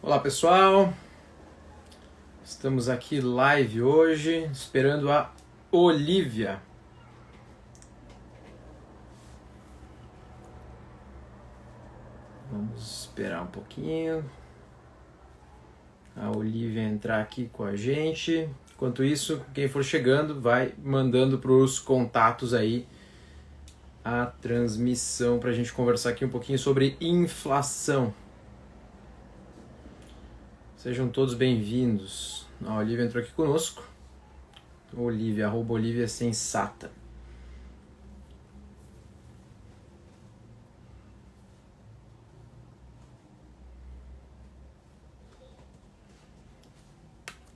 Olá pessoal, estamos aqui live hoje, esperando a Olivia. Vamos esperar um pouquinho a Olivia entrar aqui com a gente. Enquanto isso, quem for chegando vai mandando para os contatos aí a transmissão para a gente conversar aqui um pouquinho sobre inflação. Sejam todos bem-vindos. A Olivia entrou aqui conosco. Olivia, arroba Olivia Sensata.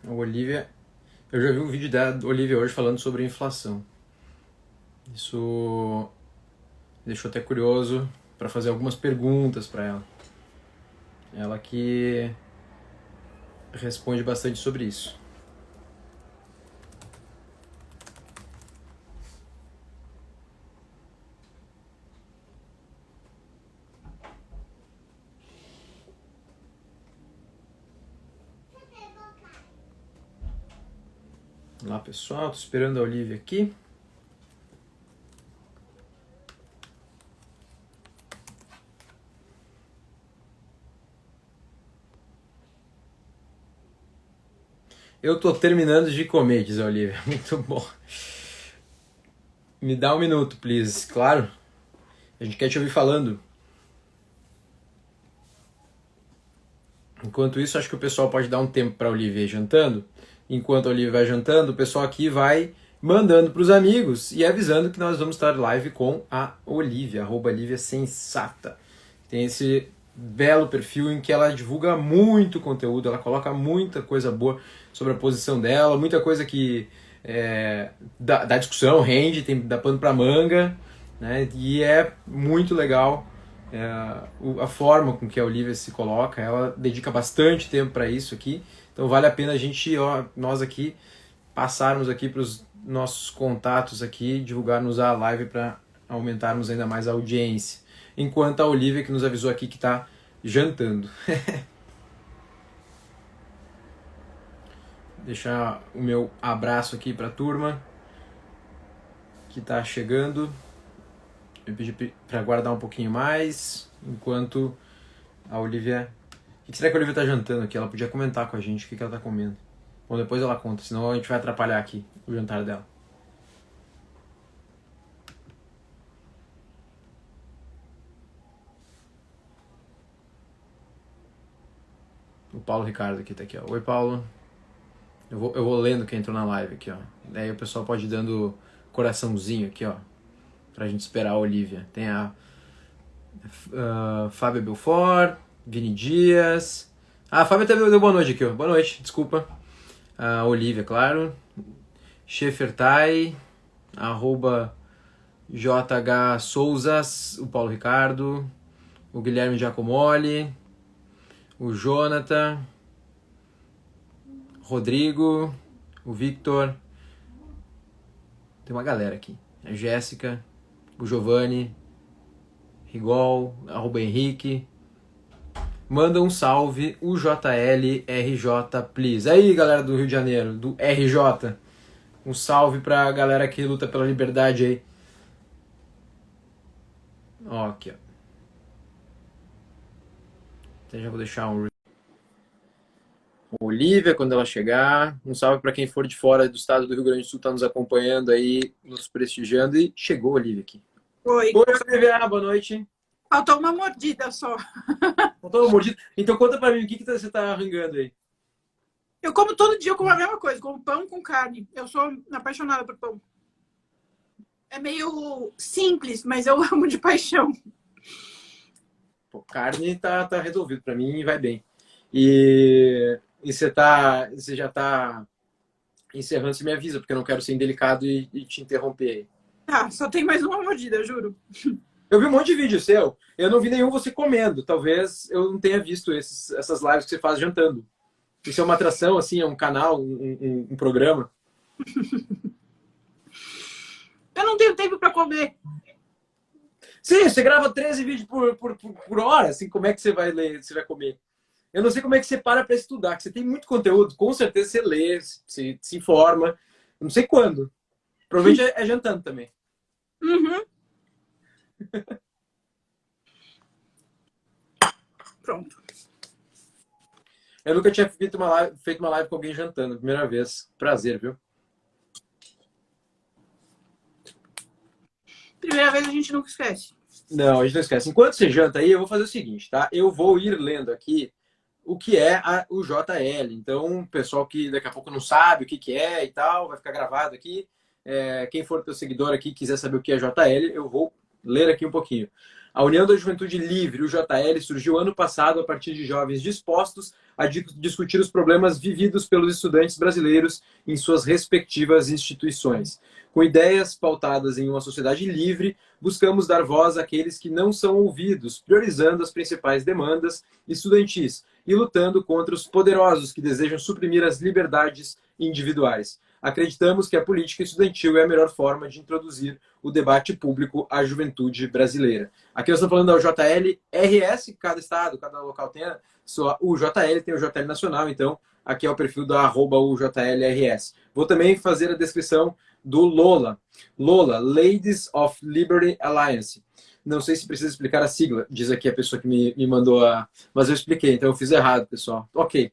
A Olivia, eu já vi um vídeo da Olivia hoje falando sobre inflação. Isso me deixou até curioso para fazer algumas perguntas para ela. Ela que responde bastante sobre isso. Olá pessoal, tô esperando a Olivia aqui. Eu tô terminando de comer, diz a Olivia. Muito bom. Me dá um minuto, please. Claro. A gente quer te ouvir falando. Enquanto isso, acho que o pessoal pode dar um tempo para a Olivia ir jantando. Enquanto a Olivia vai jantando, o pessoal aqui vai mandando para os amigos e avisando que nós vamos estar live com a Olivia, arroba Olivia Sensata. Tem esse belo perfil em que ela divulga muito conteúdo, ela coloca muita coisa boa sobre a posição dela, muita coisa que dá discussão, rende, dá pano para manga, né? E é muito legal a forma com que a Olivia se coloca. Ela dedica bastante tempo para isso aqui, então vale a pena a gente, nós aqui, passarmos aqui para os nossos contatos aqui, divulgarmos a live para aumentarmos ainda mais a audiência. Enquanto a Olivia, que nos avisou aqui que está jantando. Deixar o meu abraço aqui para a turma que está chegando. Eu pedi para aguardar um pouquinho mais, enquanto a Olivia... O que será que a Olivia está jantando aqui? Ela podia comentar com a gente o que ela está comendo. Bom, depois ela conta, senão a gente vai atrapalhar aqui o jantar dela. O Paulo Ricardo aqui tá aqui, ó. Oi, Paulo. Eu vou lendo quem entrou na live aqui, ó. Daí o pessoal pode ir dando coraçãozinho aqui, ó. Pra gente esperar a Olivia. Tem a Fábio Belfort, Vini Dias. A Fábio até deu boa noite aqui, ó. Boa noite, desculpa. A Olivia, claro. Shefertai, arroba JH Souzas, o Paulo Ricardo, o Guilherme Giacomoli, o Jonathan, Rodrigo, o Victor. Tem uma galera aqui. A Jéssica, o Giovanni, Rigol, arroba Henrique. Manda um salve, o JLRJ, please. Aí, galera do Rio de Janeiro, do RJ. Um salve pra galera que luta pela liberdade aí. Ó, aqui, ó. Então já vou deixar um... Olivia, quando ela chegar. Um salve para quem for de fora do estado do Rio Grande do Sul, tá nos acompanhando aí, nos prestigiando. E chegou a Olivia aqui. Oi. Oi, Olivia, boa noite. Faltou uma mordida só. Faltou uma mordida. Então conta pra mim, o que você tá arranhando aí? Eu como todo dia, eu como a mesma coisa, como pão com carne. Eu sou apaixonada por pão. É meio simples, mas eu amo de paixão. Pô, carne tá resolvido pra mim e vai bem. E você já tá encerrando, você me avisa, porque eu não quero ser indelicado e te interromper aí. Tá, só tem mais uma mordida, eu juro. Eu vi um monte de vídeo seu, eu não vi nenhum você comendo. Talvez eu não tenha visto essas lives que você faz jantando. Isso é uma atração, assim, é um canal, um programa. Eu não tenho tempo para comer. Sim, você grava 13 vídeos por hora, assim, como é que você vai ler, você vai comer? Eu não sei como é que você para para estudar, que você tem muito conteúdo, com certeza você lê, se informa. Não sei quando. Provavelmente é jantando também. Uhum. Pronto. Eu nunca tinha feito uma live com alguém jantando, primeira vez. Prazer, viu? Primeira vez a gente nunca esquece. Não, a gente não esquece. Enquanto você janta aí, eu vou fazer o seguinte, tá? Eu vou ir lendo aqui o que é o JL. Então, o pessoal que daqui a pouco não sabe o que é e tal, vai ficar gravado aqui. Quem for teu seguidor aqui e quiser saber o que é JL, eu vou ler aqui um pouquinho. A União da Juventude Livre, o JL, surgiu ano passado a partir de jovens dispostos a discutir os problemas vividos pelos estudantes brasileiros em suas respectivas instituições. Com ideias pautadas em uma sociedade livre, buscamos dar voz àqueles que não são ouvidos, priorizando as principais demandas estudantis e lutando contra os poderosos que desejam suprimir as liberdades individuais. Acreditamos que a política estudantil é a melhor forma de introduzir o debate público à juventude brasileira. Aqui eu estou falando da JLRS, cada estado, cada local tem o JL, tem o JL Nacional, então aqui é o perfil da @UJLRS. Vou também fazer a descrição do Lola. Lola, Ladies of Liberty Alliance. Não sei se precisa explicar a sigla, diz aqui a pessoa que me mandou a... Mas eu expliquei, então eu fiz errado, pessoal. Ok.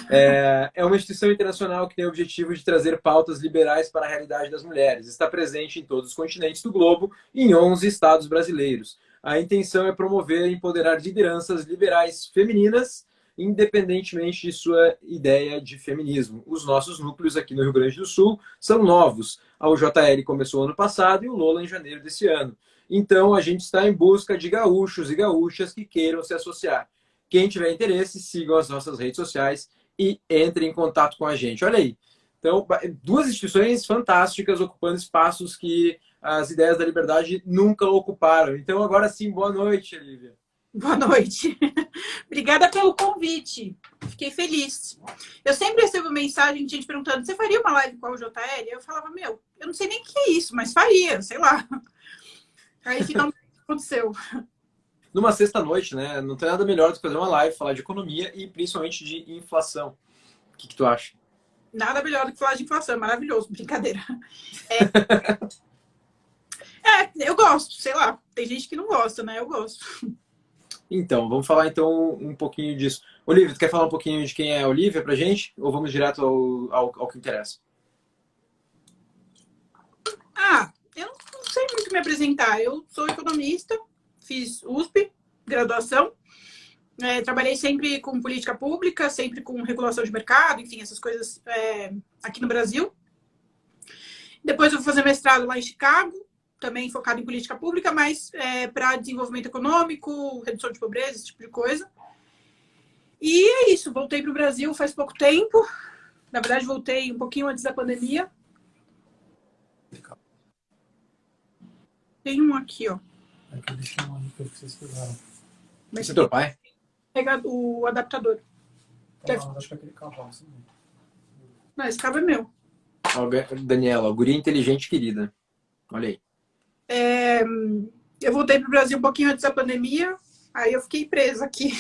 É uma instituição internacional que tem o objetivo de trazer pautas liberais para a realidade das mulheres. Está presente em todos os continentes do globo e em 11 estados brasileiros. A intenção é promover e empoderar lideranças liberais femininas, independentemente de sua ideia de feminismo. Os nossos núcleos aqui no Rio Grande do Sul são novos. A UJL começou ano passado e o Lola em janeiro desse ano. Então, a gente está em busca de gaúchos e gaúchas que queiram se associar. Quem tiver interesse, sigam as nossas redes sociais e entre em contato com a gente. Olha aí. Então, duas instituições fantásticas ocupando espaços que as ideias da liberdade nunca ocuparam. Então, agora sim, boa noite, Lívia. Boa noite. Obrigada pelo convite. Fiquei feliz. Eu sempre recebo mensagem de gente perguntando: você faria uma live com a UJL? Eu falava: meu, eu não sei nem o que é isso, mas faria, sei lá. Aí finalmente aconteceu. Numa sexta-noite, né? Não tem nada melhor do que fazer uma live, falar de economia e principalmente de inflação. O que tu acha? Nada melhor do que falar de inflação, é maravilhoso, brincadeira. Eu gosto, sei lá. Tem gente que não gosta, né? Eu gosto. Então, vamos falar então um pouquinho disso. Olivia, tu quer falar um pouquinho de quem é a Olivia pra gente? Ou vamos direto ao que interessa? Eu não sei muito me apresentar. Eu sou economista, fiz USP, graduação. Trabalhei sempre com política pública, sempre com regulação de mercado, enfim, essas coisas aqui no Brasil. Depois eu vou fazer mestrado lá em Chicago, também focado em política pública, mas para desenvolvimento econômico, redução de pobreza, esse tipo de coisa. E é isso, voltei para o Brasil faz pouco tempo. Na verdade, voltei um pouquinho antes da pandemia. Tem um aqui, ó. Aqui deixa um ali que vocês pegaram. Esse é teu pai? Pega o adaptador. Não, acho que é aquele cavalo, assim. Não, esse cabo é meu. Daniela, guria inteligente querida. Olha aí. Eu voltei para o Brasil um pouquinho antes da pandemia. Aí eu fiquei presa aqui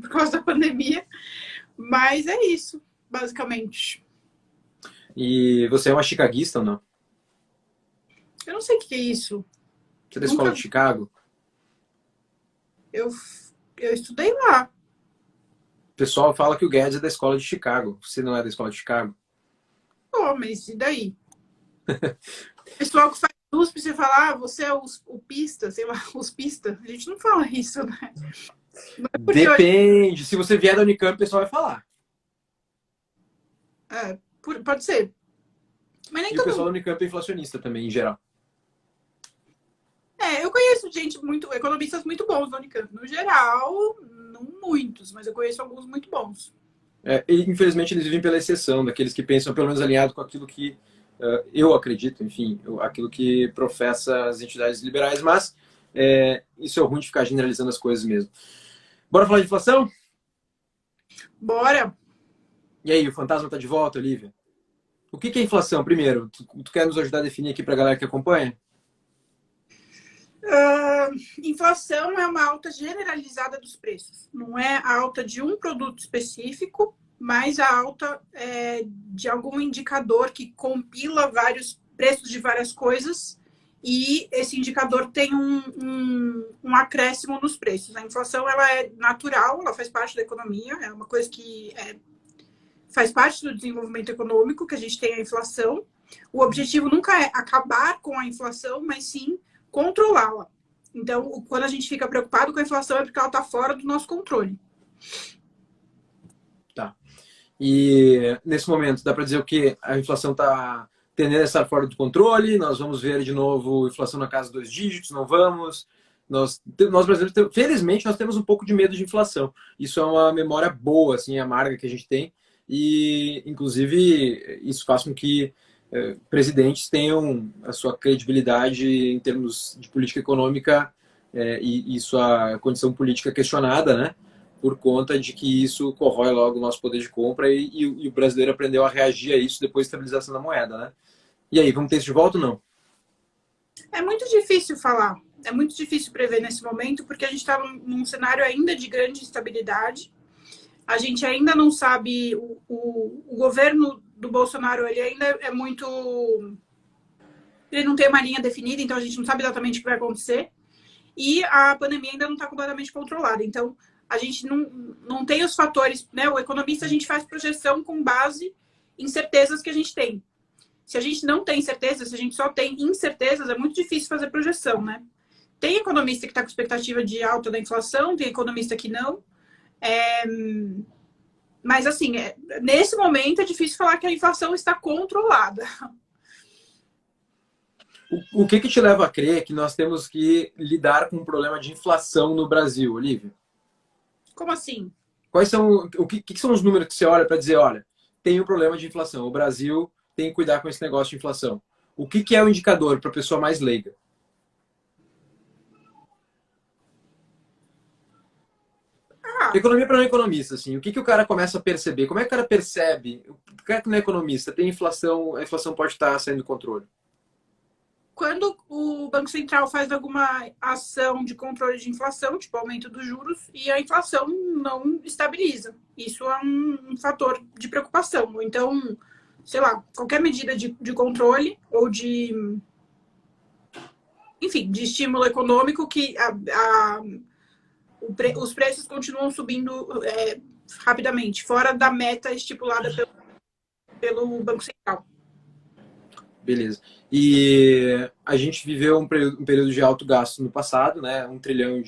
por causa da pandemia. Mas é isso, basicamente. E você é uma chicaguista ou não? Eu não sei o que é isso. Você é da escola de Chicago? Eu estudei lá. O pessoal fala que o Guedes é da escola de Chicago. Você não é da escola de Chicago? Pô, mas e daí? O pessoal que faz USP, você fala, você é o pista, sei lá, os pista. A gente não fala isso, né? Depende. Se você vier da Unicamp, o pessoal vai falar. Pode ser. Mas nem E o todo pessoal da mundo. Unicamp é inflacionista também, em geral. Eu conheço economistas muito bons da Unicamp. No geral, não muitos, mas eu conheço alguns muito bons. E, infelizmente, eles vivem pela exceção, daqueles que pensam pelo menos alinhado com aquilo que eu acredito, enfim, aquilo que professa as entidades liberais, mas isso é ruim de ficar generalizando as coisas mesmo. Bora falar de inflação? Bora! E aí, o fantasma tá de volta, Olivia? O que é inflação, primeiro? Tu quer nos ajudar a definir aqui pra galera que acompanha? Inflação é uma alta generalizada dos preços. Não é a alta de um produto específico, mas a alta de algum indicador que compila vários preços de várias coisas e esse indicador tem um acréscimo nos preços. A inflação ela é natural, ela faz parte da economia, é uma coisa que faz parte do desenvolvimento econômico, que a gente tem a inflação. O objetivo nunca é acabar com a inflação, mas sim controlá-la. Então, quando a gente fica preocupado com a inflação, é porque ela está fora do nosso controle. Tá. E nesse momento, dá para dizer o que a inflação está tendendo a estar fora do controle? Nós vamos ver de novo inflação na casa dos 2 dígitos? Não vamos? Nós brasileiros, felizmente, nós temos um pouco de medo de inflação. Isso é uma memória boa, assim, amarga que a gente tem. E, inclusive, isso faz com que presidentes tenham a sua credibilidade em termos de política econômica e sua condição política questionada, né? Por conta de que isso corrói logo o nosso poder de compra e o brasileiro aprendeu a reagir a isso depois da estabilização da moeda, né? E aí, vamos ter isso de volta ou não? É muito difícil falar, é muito difícil prever nesse momento, porque a gente está num cenário ainda de grande instabilidade. A gente ainda não sabe, o governo do Bolsonaro, ele ainda é muito... Ele não tem uma linha definida, então a gente não sabe exatamente o que vai acontecer. E a pandemia ainda não está completamente controlada. Então, a gente não tem os fatores, né? O economista, a gente faz projeção com base em certezas que a gente tem. Se a gente não tem certeza, se a gente só tem incertezas, é muito difícil fazer projeção, né? Tem economista que está com expectativa de alta da inflação, tem economista que não. Mas, assim, nesse momento é difícil falar que a inflação está controlada. O que te leva a crer que nós temos que lidar com um problema de inflação no Brasil, Olivia? Como assim? Quais são, o que são os números que você olha para dizer, olha, tem um problema de inflação, o Brasil tem que cuidar com esse negócio de inflação? O que é o indicador para a pessoa mais leiga? Economia para não economista, assim, o que o cara começa a perceber? Como é que o cara percebe? O cara que não é economista tem inflação, a inflação pode estar saindo do controle. Quando o Banco Central faz alguma ação de controle de inflação, tipo aumento dos juros, e a inflação não estabiliza. Isso é um fator de preocupação. Então, sei lá, qualquer medida de controle ou enfim, de estímulo econômico que os preços continuam subindo rapidamente, fora da meta estipulada pelo Banco Central. Beleza. E a gente viveu um período de alto gasto no passado, né? R$ 1 trilhão,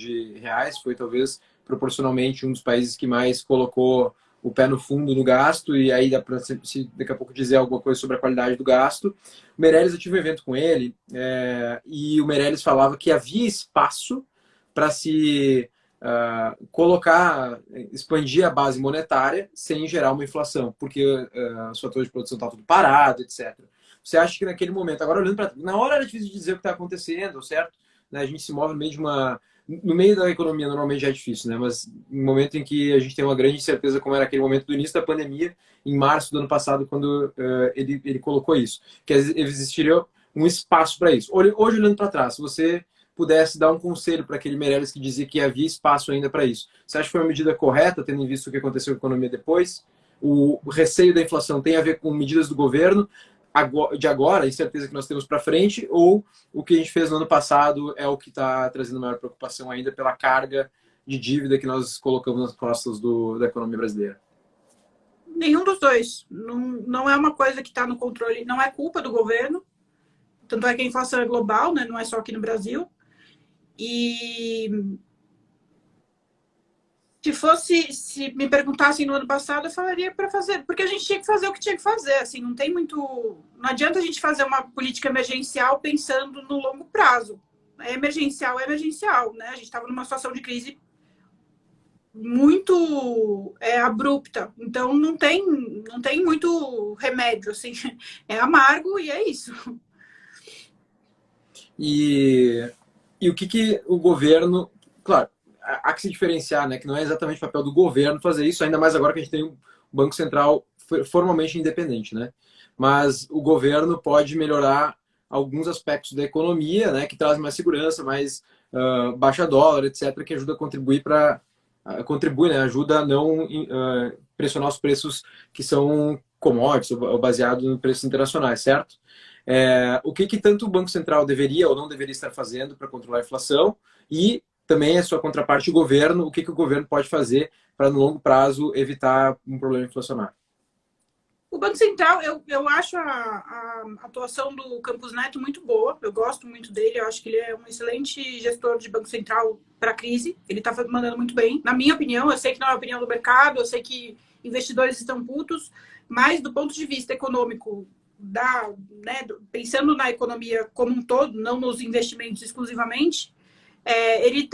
foi talvez proporcionalmente um dos países que mais colocou o pé no fundo no gasto, e aí dá para daqui a pouco dizer alguma coisa sobre a qualidade do gasto. O Meirelles, eu tive um evento com ele, e o Meirelles falava que havia espaço para se expandir a base monetária sem gerar uma inflação, porque os fatores de produção estão tudo parado, etc. Você acha que naquele momento, agora olhando para... Na hora era difícil de dizer o que está acontecendo, certo? Né? A gente se move no meio de uma... No meio da economia normalmente já é difícil, né? Mas no momento em que a gente tem uma grande incerteza, como era aquele momento do início da pandemia, em março do ano passado, quando ele colocou isso, que existiria um espaço para isso. Hoje, olhando para trás, se você pudesse dar um conselho para aquele Meirelles que dizia que havia espaço ainda para isso, você acha que foi uma medida correta, tendo em vista o que aconteceu com a economia depois? O receio da inflação tem a ver com medidas do governo de agora, a incerteza que nós temos para frente, ou o que a gente fez no ano passado é o que está trazendo maior preocupação ainda pela carga de dívida que nós colocamos nas costas da economia brasileira? Nenhum dos dois. Não é uma coisa que está no controle, não é culpa do governo, tanto é que a inflação é global, né? Não é só aqui no Brasil. E se me perguntassem no ano passado, eu falaria para fazer, porque a gente tinha que fazer o que tinha que fazer, assim, não adianta a gente fazer uma política emergencial pensando no longo prazo. É emergencial, né? A gente estava numa situação de crise muito abrupta, então não tem muito remédio, assim, é amargo e é isso. E o que o governo... Claro, há que se diferenciar, né? Que não é exatamente o papel do governo fazer isso, ainda mais agora que a gente tem um Banco Central formalmente independente, né? Mas o governo pode melhorar alguns aspectos da economia, né, que trazem mais segurança, mais baixa dólar, etc., que ajuda a contribuir contribui, né, ajuda a não pressionar os preços que são commodities ou baseados em preços internacionais, certo? O que tanto o Banco Central deveria ou não deveria estar fazendo para controlar a inflação e também a sua contraparte, o governo, o que o governo pode fazer para, no longo prazo, evitar um problema inflacionário? O Banco Central, eu acho a atuação do Campos Neto muito boa. Eu gosto muito dele. Eu acho que ele é um excelente gestor de Banco Central para a crise. Ele está mandando muito bem. Na minha opinião, eu sei que não é a opinião do mercado, eu sei que investidores estão putos, mas do ponto de vista econômico, pensando na economia como um todo, não nos investimentos exclusivamente, ele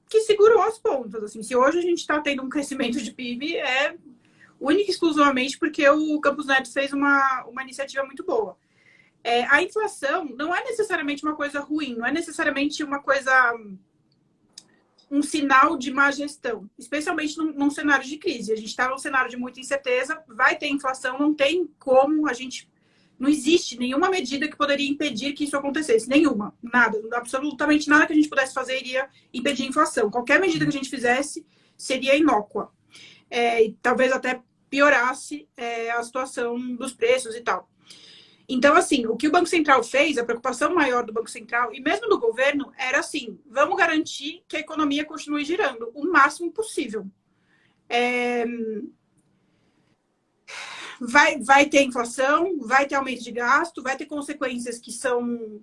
que segurou as pontas. Assim, se hoje a gente está tendo um crescimento de PIB, única e exclusivamente porque o Campos Neto fez uma iniciativa muito boa. A inflação não é necessariamente uma coisa ruim, não é necessariamente um sinal de má gestão, especialmente num cenário de crise. A gente está num cenário de muita incerteza, vai ter inflação, não tem como não existe nenhuma medida que poderia impedir que isso acontecesse. Nenhuma. Nada. Absolutamente nada que a gente pudesse fazer iria impedir a inflação. Qualquer medida que a gente fizesse seria inócua. E talvez até piorasse a situação dos preços e tal. Então, assim, o que o Banco Central fez, a preocupação maior do Banco Central e mesmo do governo era assim, vamos garantir que a economia continue girando o máximo possível. Vai ter inflação, vai ter aumento de gasto, vai ter consequências que são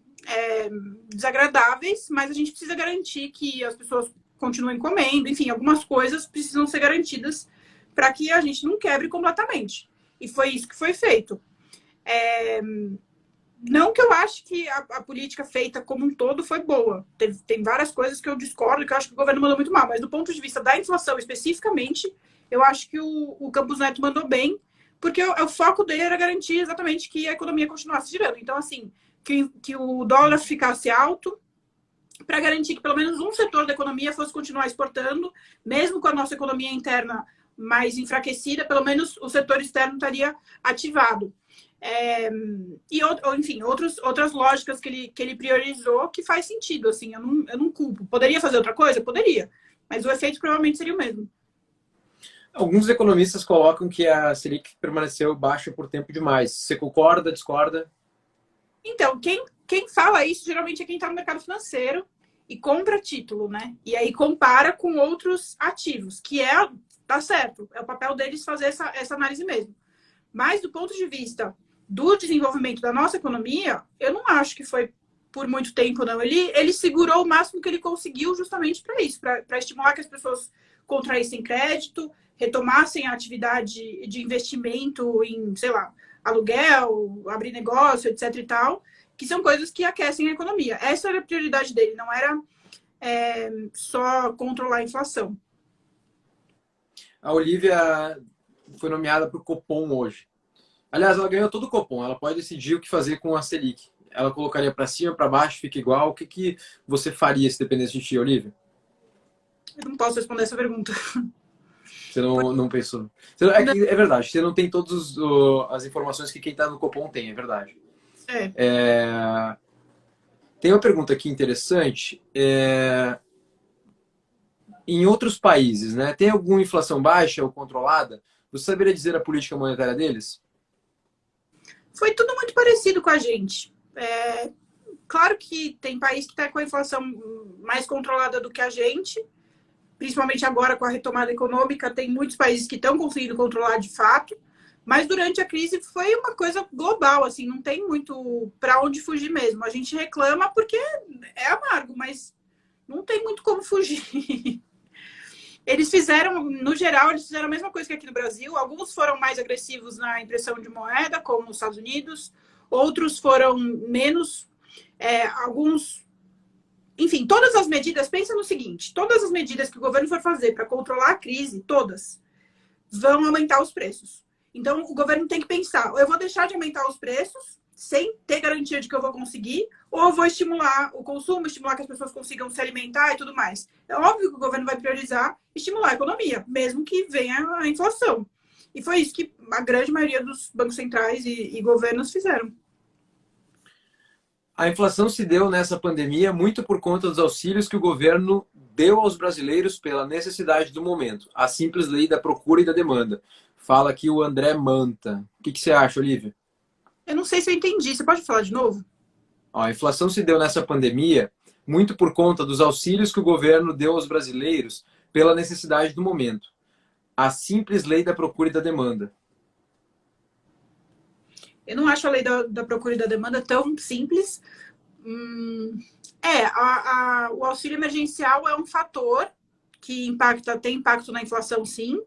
desagradáveis, mas a gente precisa garantir que as pessoas continuem comendo, enfim, algumas coisas precisam ser garantidas para que a gente não quebre completamente. E foi isso que foi feito. Não que eu acho que a política feita como um todo foi boa. Tem várias coisas que eu discordo, que eu acho que o governo mandou muito mal, mas do ponto de vista da inflação especificamente, eu acho que o Campos Neto mandou bem, porque o foco dele era garantir exatamente que a economia continuasse girando. Então, assim, que o dólar ficasse alto, para garantir que pelo menos um setor da economia fosse continuar exportando, mesmo com a nossa economia interna mais enfraquecida, pelo menos o setor externo estaria ativado. Enfim, outras lógicas que ele priorizou que faz sentido, assim, eu não culpo. Poderia fazer outra coisa? Poderia, mas o efeito provavelmente seria o mesmo. Alguns economistas colocam que a Selic permaneceu baixa por tempo demais. Você concorda, discorda? Então, quem fala isso geralmente é quem está no mercado financeiro e compra título, né? E aí compara com outros ativos, que tá certo, é o papel deles fazer essa análise mesmo. Mas do ponto de vista do desenvolvimento da nossa economia, eu não acho que foi por muito tempo, não. Ele segurou o máximo que ele conseguiu justamente para isso, para estimular que as pessoas contraíssem crédito, retomassem a atividade de investimento em, sei lá, aluguel, abrir negócio, etc e tal, que são coisas que aquecem a economia. Essa era a prioridade dele, não era só controlar a inflação. A Olívia foi nomeada para o Copom hoje. Aliás, ela ganhou todo o Copom. Ela pode decidir o que fazer com a Selic. Ela colocaria para cima, para baixo, fica igual. O que você faria se dependesse de ti, Olívia? Eu não posso responder essa pergunta. Você não pensou? É verdade, você não tem todas as informações que quem está no Copom tem, é verdade. Tem uma pergunta aqui interessante. Em outros países, né, tem alguma inflação baixa ou controlada? Você saberia dizer a política monetária deles? Foi tudo muito parecido com a gente. Claro que tem país que está com a inflação mais controlada do que a gente, principalmente agora com a retomada econômica, tem muitos países que estão conseguindo controlar de fato, mas durante a crise foi uma coisa global, assim, não tem muito para onde fugir mesmo. A gente reclama porque é amargo, mas não tem muito como fugir. Eles fizeram, no geral, eles fizeram a mesma coisa que aqui no Brasil. Alguns foram mais agressivos na impressão de moeda, como nos Estados Unidos. Outros foram menos. Alguns... Enfim, todas as medidas... Pensa no seguinte. Todas as medidas que o governo for fazer para controlar a crise, todas, vão aumentar os preços. Então, o governo tem que pensar. Eu vou deixar de aumentar os preços sem ter garantia de que eu vou conseguir, ou eu vou estimular o consumo, estimular que as pessoas consigam se alimentar e tudo mais. É óbvio que o governo vai priorizar estimular a economia, mesmo que venha a inflação. E foi isso que a grande maioria dos bancos centrais e governos fizeram. A inflação se deu nessa pandemia muito por conta dos auxílios que o governo deu aos brasileiros pela necessidade do momento. A simples lei da procura e da demanda. Fala aqui o André Manta. O que você acha, Olivia? Eu não sei se eu entendi. Você pode falar de novo? Ó, a inflação se deu nessa pandemia muito por conta dos auxílios que o governo deu aos brasileiros pela necessidade do momento. A simples lei da procura e da demanda. Eu não acho a lei da procura e da demanda tão simples. O auxílio emergencial é um fator que tem impacto na inflação, sim,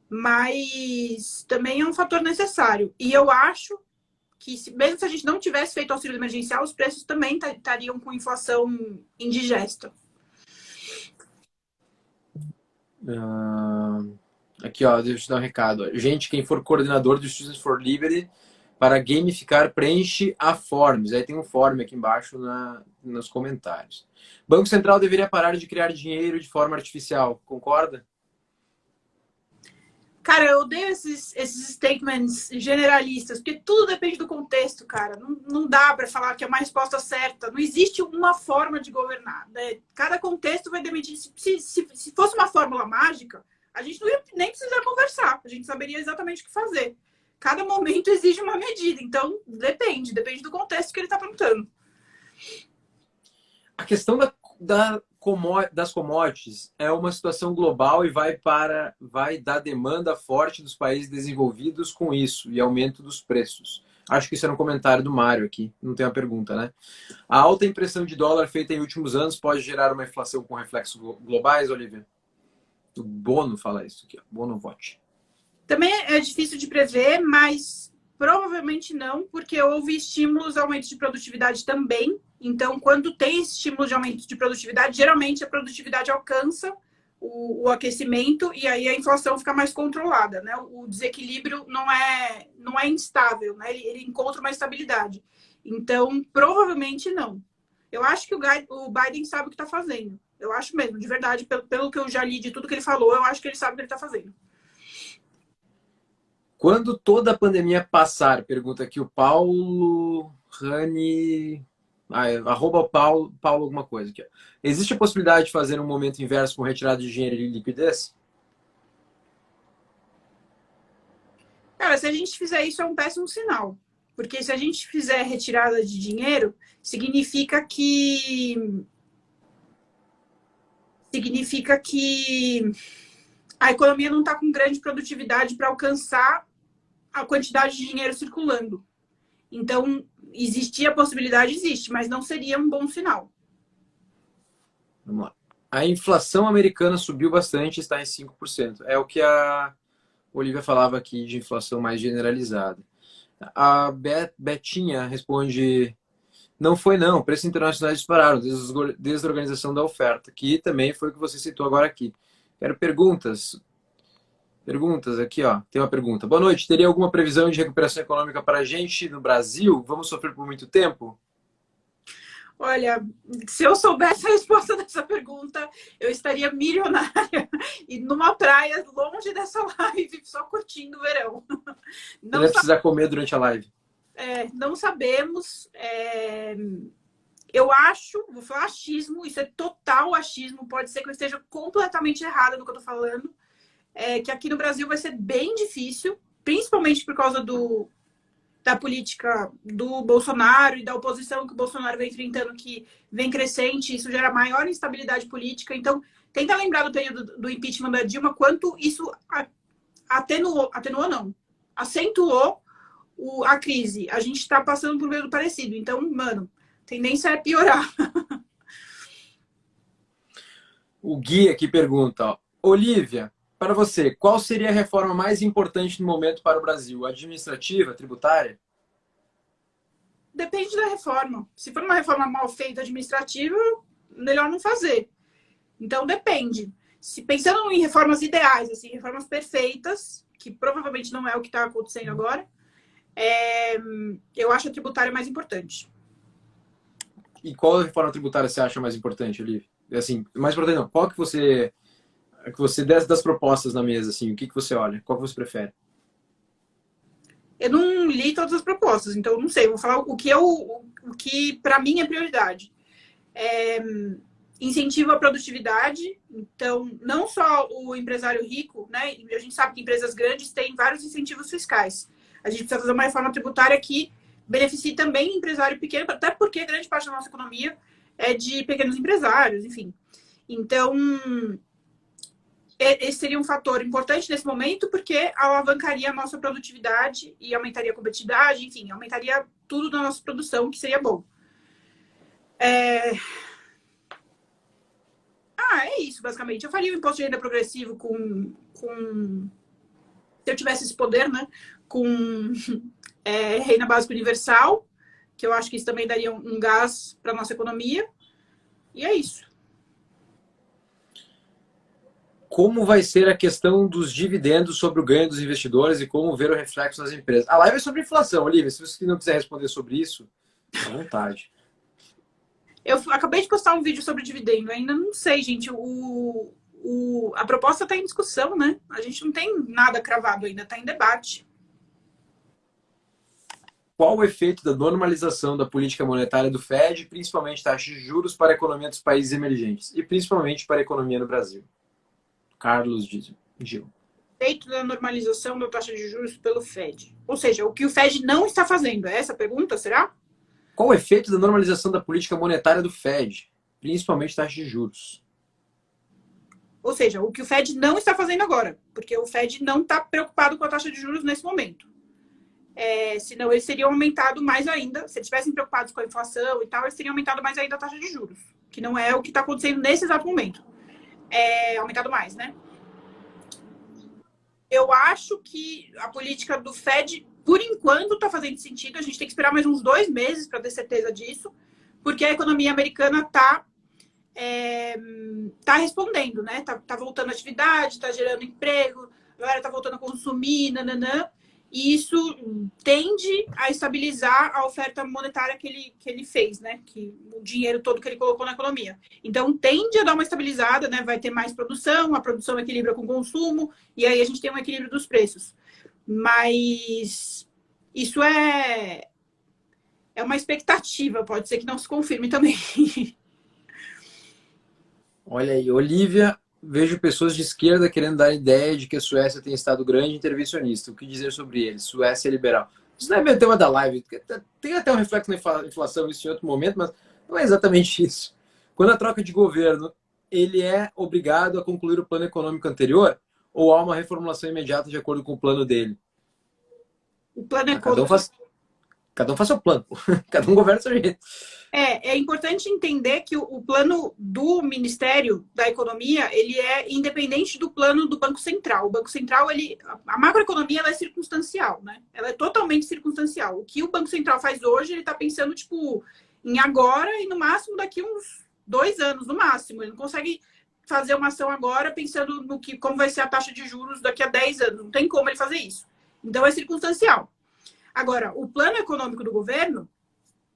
mas também é um fator necessário. E eu acho que, mesmo se a gente não tivesse feito auxílio emergencial, os preços também estariam com inflação indigesta. Aqui, ó, deixa eu te dar um recado. Gente, quem for coordenador do Students for Liberty, para gamificar, preenche a Forms. Aí tem um form aqui embaixo nos comentários. Banco Central deveria parar de criar dinheiro de forma artificial. Concorda? Cara, eu odeio esses statements generalistas, porque tudo depende do contexto, cara. Não dá para falar que é uma resposta certa. Não existe uma forma de governar, né? Cada contexto vai demitir. Se fosse uma fórmula mágica, a gente não ia nem precisar conversar. A gente saberia exatamente o que fazer. Cada momento exige uma medida. Então, depende do contexto que ele está perguntando. A questão das commodities é uma situação global e vai dar demanda forte dos países desenvolvidos com isso e aumento dos preços. Acho que isso era um comentário do Mário aqui, não tem uma pergunta, né? A alta impressão de dólar feita em últimos anos pode gerar uma inflação com reflexos globais, Olivia? O Bono fala isso aqui, ó. Bono vote. Também é difícil de prever, mas provavelmente não, porque houve estímulos a aumento de produtividade também. Então, quando tem estímulo de aumento de produtividade, geralmente a produtividade alcança o aquecimento e aí a inflação fica mais controlada, né? O desequilíbrio não é instável, né? Ele encontra uma estabilidade. Então, provavelmente não. Eu acho que o Biden sabe o que está fazendo. Eu acho mesmo, de verdade, pelo que eu já li de tudo que ele falou, eu acho que ele sabe o que ele está fazendo. Quando toda a pandemia passar, pergunta aqui o Paulo Rani... @Paulo alguma coisa aqui. Existe a possibilidade de fazer um momento inverso com retirada de dinheiro e liquidez? Cara, se a gente fizer isso é um péssimo sinal. Porque se a gente fizer retirada de dinheiro, significa que a economia não está com grande produtividade para alcançar a quantidade de dinheiro circulando. Então, existir a possibilidade, existe, mas não seria um bom sinal. Vamos lá. A inflação americana subiu bastante, está em 5%. É o que a Olivia falava aqui de inflação mais generalizada. A Betinha responde: não foi não, preços internacionais dispararam desde a organização da oferta, que também foi o que você citou agora aqui. Quero perguntas. Perguntas aqui, ó. Tem uma pergunta. Boa noite. Teria alguma previsão de recuperação econômica para a gente no Brasil? Vamos sofrer por muito tempo? Olha, se eu soubesse a resposta dessa pergunta, eu estaria milionária e numa praia longe dessa live, só curtindo o verão. Não vai precisar comer durante a live. Não sabemos. Eu acho, vou falar achismo, isso é total achismo, pode ser que eu esteja completamente errada no que eu tô falando. Que aqui no Brasil vai ser bem difícil, principalmente por causa da política do Bolsonaro e da oposição que o Bolsonaro vem enfrentando, que vem crescente, isso gera maior instabilidade política. Então, tenta lembrar do período do impeachment da Dilma, quanto isso atenuou não, acentuou a crise. A gente está passando por um período parecido. Então, mano, a tendência é piorar. O Gui aqui pergunta, ó, Olivia, para você, qual seria a reforma mais importante no momento para o Brasil? Administrativa, tributária? Depende da reforma. Se for uma reforma mal feita administrativa, melhor não fazer. Então, depende. Se pensando em reformas ideais, assim, reformas perfeitas, que provavelmente não é o que está acontecendo agora, eu acho a tributária mais importante. E qual reforma tributária você acha mais importante, Olivia? Assim, mais importante não. Qual que você das propostas na mesa, assim, o que você olha? Qual que você prefere? Eu não li todas as propostas, então eu não sei. Eu vou falar o que para mim é prioridade. Incentivo à produtividade. Então, não só o empresário rico, né? A gente sabe que empresas grandes têm vários incentivos fiscais. A gente precisa fazer uma reforma tributária que beneficie também o empresário pequeno, até porque grande parte da nossa economia é de pequenos empresários, enfim. Então, esse seria um fator importante nesse momento, porque alavancaria a nossa produtividade e aumentaria a competitividade, enfim, aumentaria tudo da nossa produção, que seria bom. É isso, basicamente. Eu faria o imposto de renda progressivo se eu tivesse esse poder, né? Com renda básica universal, que eu acho que isso também daria um gás para a nossa economia. E é isso. Como vai ser a questão dos dividendos sobre o ganho dos investidores e como ver o reflexo nas empresas? A live é sobre inflação, Olivia. Se você não quiser responder sobre isso, à vontade. Eu acabei de postar um vídeo sobre dividendo. Ainda não sei, gente. A proposta está em discussão, né? A gente não tem nada cravado ainda, está em debate. Qual o efeito da normalização da política monetária do Fed, principalmente taxas de juros para a economia dos países emergentes e principalmente para a economia no Brasil? Carlos Gil. Efeito da normalização da taxa de juros pelo Fed. Ou seja, o que o Fed não está fazendo. É essa a pergunta, será? Qual o efeito da normalização da política monetária do Fed, principalmente taxas de juros? Ou seja, o que o Fed não está fazendo agora, porque o Fed não está preocupado com a taxa de juros nesse momento. Senão eles teriam aumentado mais ainda. Se eles estivessem preocupados com a inflação e tal, eles teriam aumentado mais ainda a taxa de juros, que não é o que está acontecendo nesse exato momento. Aumentado mais, né? Eu acho que a política do Fed, por enquanto, está fazendo sentido. A gente tem que esperar mais uns 2 meses para ter certeza disso, porque a economia americana está respondendo, né? Tá voltando à atividade, está gerando emprego, a galera está voltando a consumir, nananã. E isso tende a estabilizar a oferta monetária que ele fez, né? Que o dinheiro todo que ele colocou na economia. Então, tende a dar uma estabilizada, né? Vai ter mais produção, a produção equilibra com o consumo, e aí a gente tem um equilíbrio dos preços. Mas isso é uma expectativa, pode ser que não se confirme também. Olha aí, Olivia, vejo pessoas de esquerda querendo dar a ideia de que a Suécia tem estado grande e intervencionista. O que dizer sobre eles? Suécia é liberal. Isso não é meu tema da live. Tem até um reflexo na inflação, isso em outro momento, mas não é exatamente isso. Quando a troca de governo, ele é obrigado a concluir o plano econômico anterior ou há uma reformulação imediata de acordo com o plano dele? O plano econômico... Cada um faz seu plano. Cada um governa do seu jeito. É importante entender que o plano do Ministério da Economia, ele é independente do plano do Banco Central. O Banco Central, a macroeconomia, ela é circunstancial, né? Ela é totalmente circunstancial. O que o Banco Central faz hoje, ele está pensando, tipo, em agora e no máximo daqui uns 2 anos, no máximo. Ele não consegue fazer uma ação agora pensando como vai ser a taxa de juros daqui a 10 anos. Não tem como ele fazer isso. Então, é circunstancial. Agora, o plano econômico do governo,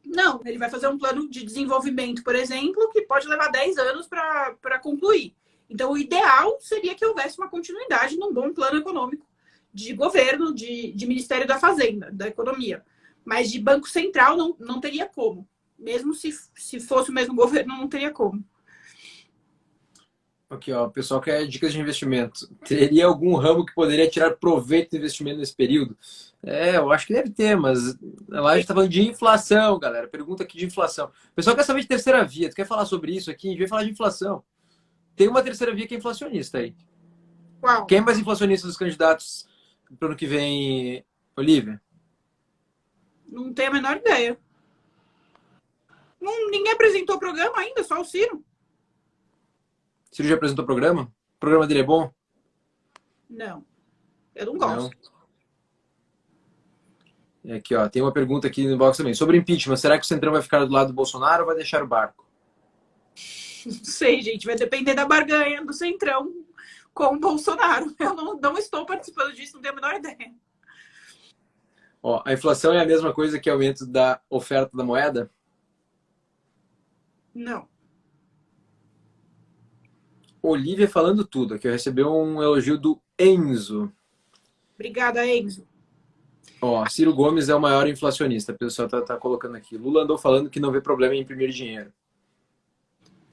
não, ele vai fazer um plano de desenvolvimento, por exemplo, que pode levar 10 anos para concluir. Então, o ideal seria que houvesse uma continuidade num bom plano econômico de governo, de Ministério da Fazenda, da Economia. Mas de Banco Central não teria como. Mesmo se fosse o mesmo governo, não teria como. Aqui, ó, o pessoal quer dicas de investimento. Teria algum ramo que poderia tirar proveito do investimento nesse período? Eu acho que deve ter, mas lá a gente tá falando de inflação, galera. Pergunta aqui de inflação. O pessoal quer saber de terceira via. Tu quer falar sobre isso aqui? A gente vai falar de inflação. Tem uma terceira via que é inflacionista aí. Qual? Quem é mais inflacionista dos candidatos para o ano que vem, Olivia? Não tenho a menor ideia. Ninguém apresentou o programa ainda, só o Ciro. Ciro já apresentou o programa? O programa dele é bom? Não. Eu não gosto. Não. Aqui, ó, tem uma pergunta aqui no box também. Sobre impeachment, será que o Centrão vai ficar do lado do Bolsonaro ou vai deixar o barco? Não sei, gente. Vai depender da barganha do Centrão com o Bolsonaro. Eu não estou participando disso, não tenho a menor ideia. Ó, a inflação é a mesma coisa que o aumento da oferta da moeda? Não. Olivia falando tudo. Aqui eu recebi um elogio do Enzo. Obrigada, Enzo. Ó, Ciro Gomes é o maior inflacionista, a pessoa tá colocando aqui. Lula andou falando que não vê problema em imprimir dinheiro.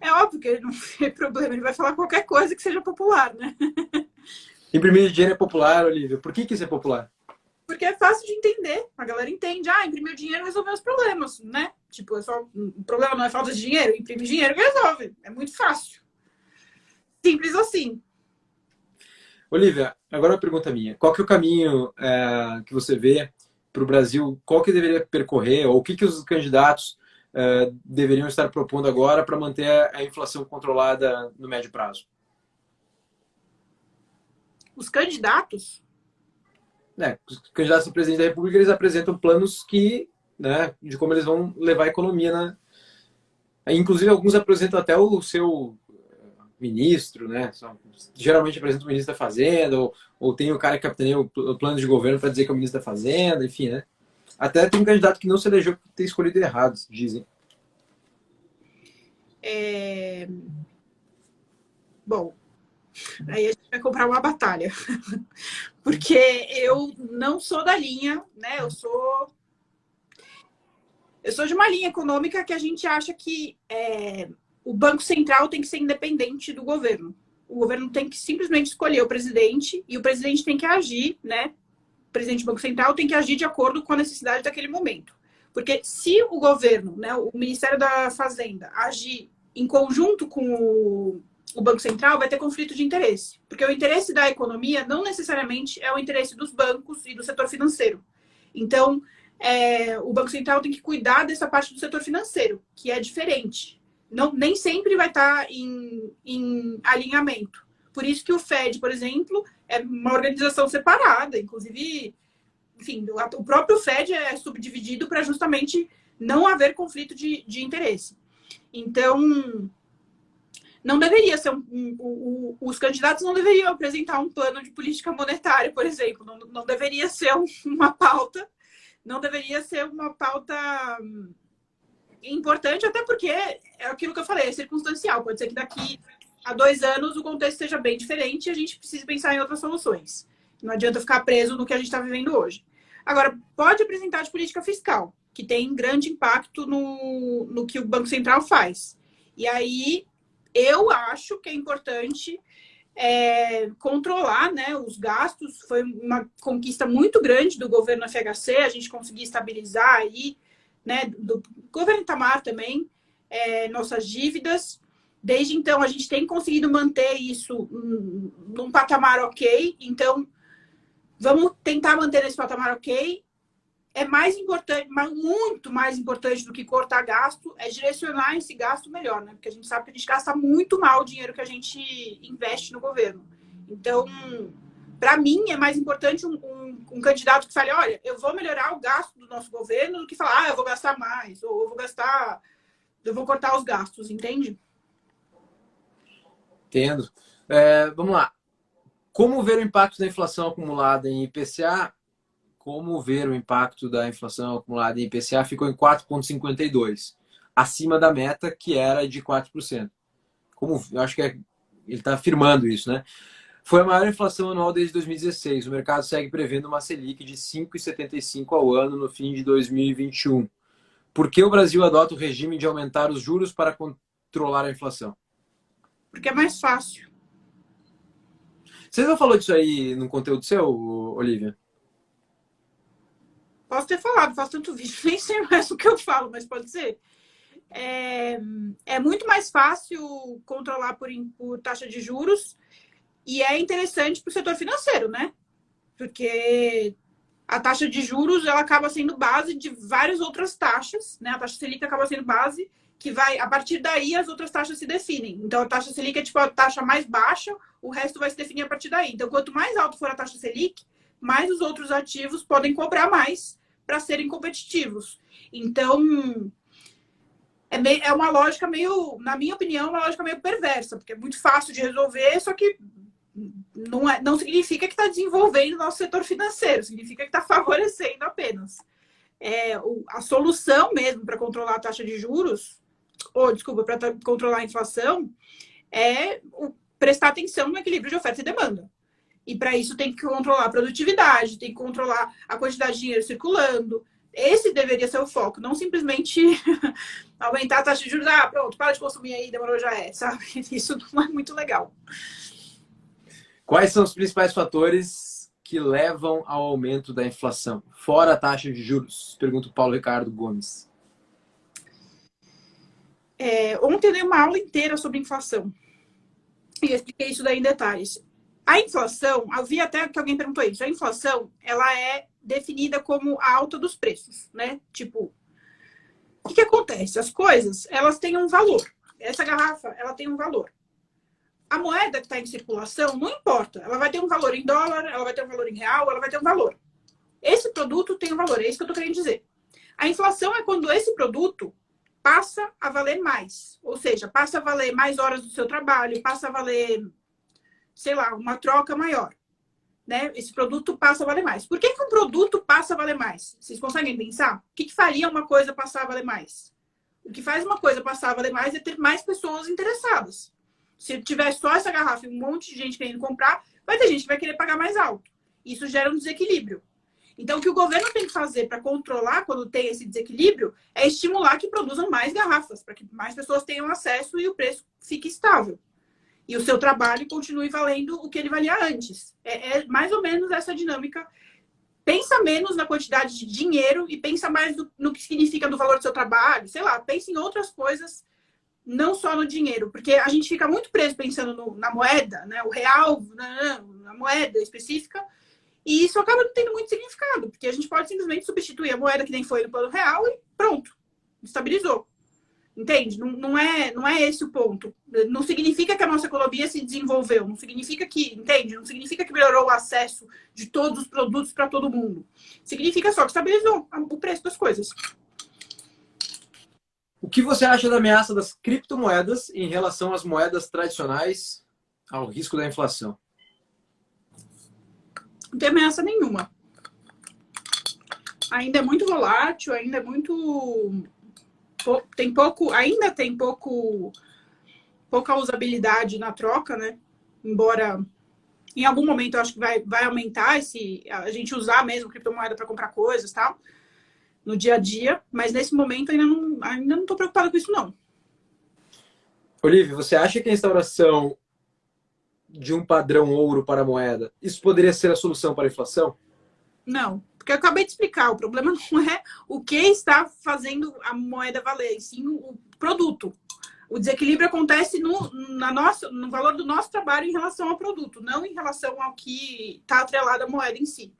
É óbvio que ele não tem problema, ele vai falar qualquer coisa que seja popular, né? Imprimir dinheiro é popular, Olívia. Por que isso é popular? Porque é fácil de entender. A galera entende. Ah, imprimir dinheiro resolveu os problemas, né? Tipo, o problema não é falta de dinheiro, imprime dinheiro que resolve. É muito fácil. Simples assim. Olívia, agora uma pergunta minha. Qual que é o caminho que você vê para o Brasil? Qual que deveria percorrer? Ou o que os candidatos deveriam estar propondo agora para manter a inflação controlada no médio prazo? Os candidatos? Os candidatos a presidente da República, eles apresentam planos de como eles vão levar a economia. Inclusive, alguns apresentam até o seu ministro, né? Geralmente apresenta o ministro da Fazenda, ou tem o cara que capitaneia o plano de governo para dizer que é o ministro da Fazenda, enfim, né? Até tem um candidato que não se elegeu por ter escolhido errado, dizem. Bom, aí a gente vai comprar uma batalha. Porque eu não sou da linha, né? Eu sou de uma linha econômica que a gente acha que o Banco Central tem que ser independente do governo. O governo tem que simplesmente escolher o presidente e o presidente tem que agir, né? O presidente do Banco Central tem que agir de acordo com a necessidade daquele momento. Porque se o governo, né, o Ministério da Fazenda, agir em conjunto com o Banco Central, vai ter conflito de interesse. Porque o interesse da economia não necessariamente é o interesse dos bancos e do setor financeiro. Então, o Banco Central tem que cuidar dessa parte do setor financeiro, que é diferente. Nem sempre vai estar em alinhamento. Por isso que o Fed, por exemplo, é uma organização separada. Inclusive, enfim, o próprio Fed é subdividido para justamente não haver conflito de interesse. Então, não deveria ser os candidatos não deveriam apresentar um plano de política monetária, por exemplo. Não deveria ser uma pauta. Não deveria ser uma pauta importante, até porque é aquilo que eu falei, é circunstancial. Pode ser que daqui a 2 anos o contexto seja bem diferente e a gente precise pensar em outras soluções. Não adianta ficar preso no que a gente está vivendo hoje. Agora, pode apresentar de política fiscal, que tem grande impacto no que o Banco Central faz. E aí, eu acho que é importante controlar, né, os gastos. Foi uma conquista muito grande do governo FHC, a gente conseguir estabilizar aí, né, do governo Itamar também, nossas dívidas. Desde então, a gente tem conseguido manter isso num patamar ok. Então, vamos tentar manter esse patamar ok. É mais importante, muito mais importante do que cortar gasto, é direcionar esse gasto melhor, né? Porque a gente sabe que a gente gasta muito mal o dinheiro que a gente investe no governo. Então, para mim, é mais importante um candidato que fale, olha, eu vou melhorar o gasto do nosso governo do que falar, eu vou gastar mais, ou eu vou cortar os gastos, entende? Entendo. Vamos lá. Como ver o impacto da inflação acumulada em IPCA? Como ver o impacto da inflação acumulada em IPCA? Ficou em 4,52, acima da meta, que era de 4%. Eu acho que ele está afirmando isso, né? Foi a maior inflação anual desde 2016. O mercado segue prevendo uma Selic de 5,75 ao ano no fim de 2021. Por que o Brasil adota o regime de aumentar os juros para controlar a inflação? Porque é mais fácil. Você não falou disso aí no conteúdo seu, Olívia? Posso ter falado, faço tanto vídeo, nem sei mais o que eu falo, mas pode ser. É muito mais fácil controlar por taxa de juros e é interessante para o setor financeiro, né? Porque a taxa de juros ela acaba sendo base de várias outras taxas, né? A taxa Selic acaba sendo base que vai, a partir daí as outras taxas se definem. Então a taxa Selic é tipo a taxa mais baixa, o resto vai se definir a partir daí. Então quanto mais alto for a taxa Selic, mais os outros ativos podem cobrar mais para serem competitivos. Então, é uma lógica meio, na minha opinião, uma lógica meio perversa, porque é muito fácil de resolver, só que não significa que está desenvolvendo o nosso setor financeiro, significa que está favorecendo apenas. A solução mesmo para controlar a taxa de juros, para controlar a inflação, é prestar atenção no equilíbrio de oferta e demanda. E para isso tem que controlar a produtividade, tem que controlar a quantidade de dinheiro circulando. Esse deveria ser o foco, não simplesmente aumentar a taxa de juros. Ah, pronto, para de consumir aí, demorou, já é, sabe? Isso não é muito legal. Quais são os principais fatores que levam ao aumento da inflação? Fora a taxa de juros? Pergunta o Paulo Ricardo Gomes. Ontem eu dei uma aula inteira sobre inflação. E eu expliquei isso daí em detalhes. A inflação, eu vi até que alguém perguntou isso, a inflação, ela é definida como a alta dos preços, né? Tipo, o que acontece? As coisas, elas têm um valor. Essa garrafa, ela tem um valor. A moeda que está em circulação, não importa. Ela vai ter um valor em dólar, ela vai ter um valor em real, ela vai ter um valor. Esse produto tem um valor, é isso que eu estou querendo dizer. A inflação é quando esse produto passa a valer mais. Ou seja, passa a valer mais horas do seu trabalho, passa a valer, sei lá, uma troca maior. Né? Esse produto passa a valer mais. Por que um produto passa a valer mais? Vocês conseguem pensar? O que faria uma coisa passar a valer mais? O que faz uma coisa passar a valer mais é ter mais pessoas interessadas. Se tiver só essa garrafa e um monte de gente querendo comprar, vai ter gente que vai querer pagar mais alto. Isso gera um desequilíbrio. Então, o que o governo tem que fazer para controlar quando tem esse desequilíbrio é estimular que produzam mais garrafas, para que mais pessoas tenham acesso e o preço fique estável. E o seu trabalho continue valendo o que ele valia antes. É mais ou menos essa dinâmica. Pensa menos na quantidade de dinheiro e pensa mais no que significa do valor do seu trabalho. Sei lá, pensa em outras coisas, não só no dinheiro. Porque a gente fica muito preso pensando na moeda, né? O real, na moeda específica. E isso acaba não tendo muito significado. Porque a gente pode simplesmente substituir a moeda que nem foi no plano real e pronto, estabilizou. Entende? Não é esse o ponto. Não significa que a nossa economia se desenvolveu. Não significa que, entende? Não significa que melhorou o acesso de todos os produtos para todo mundo. Significa só que estabilizou o preço das coisas. O que você acha da ameaça das criptomoedas em relação às moedas tradicionais ao risco da inflação? Não tem ameaça nenhuma. Ainda é muito volátil, ainda é muito... ainda tem pouca usabilidade na troca, né? Embora em algum momento eu acho que vai aumentar a gente usar mesmo criptomoeda para comprar coisas e tal, no dia a dia, mas nesse momento ainda não estou preocupada com isso, não. Olívia, você acha que a instauração de um padrão ouro para a moeda, isso poderia ser a solução para a inflação? Não. Porque eu acabei de explicar, o problema não é o que está fazendo a moeda valer, sim o produto. O desequilíbrio acontece no valor do nosso trabalho em relação ao produto, não em relação ao que está atrelado à moeda em si.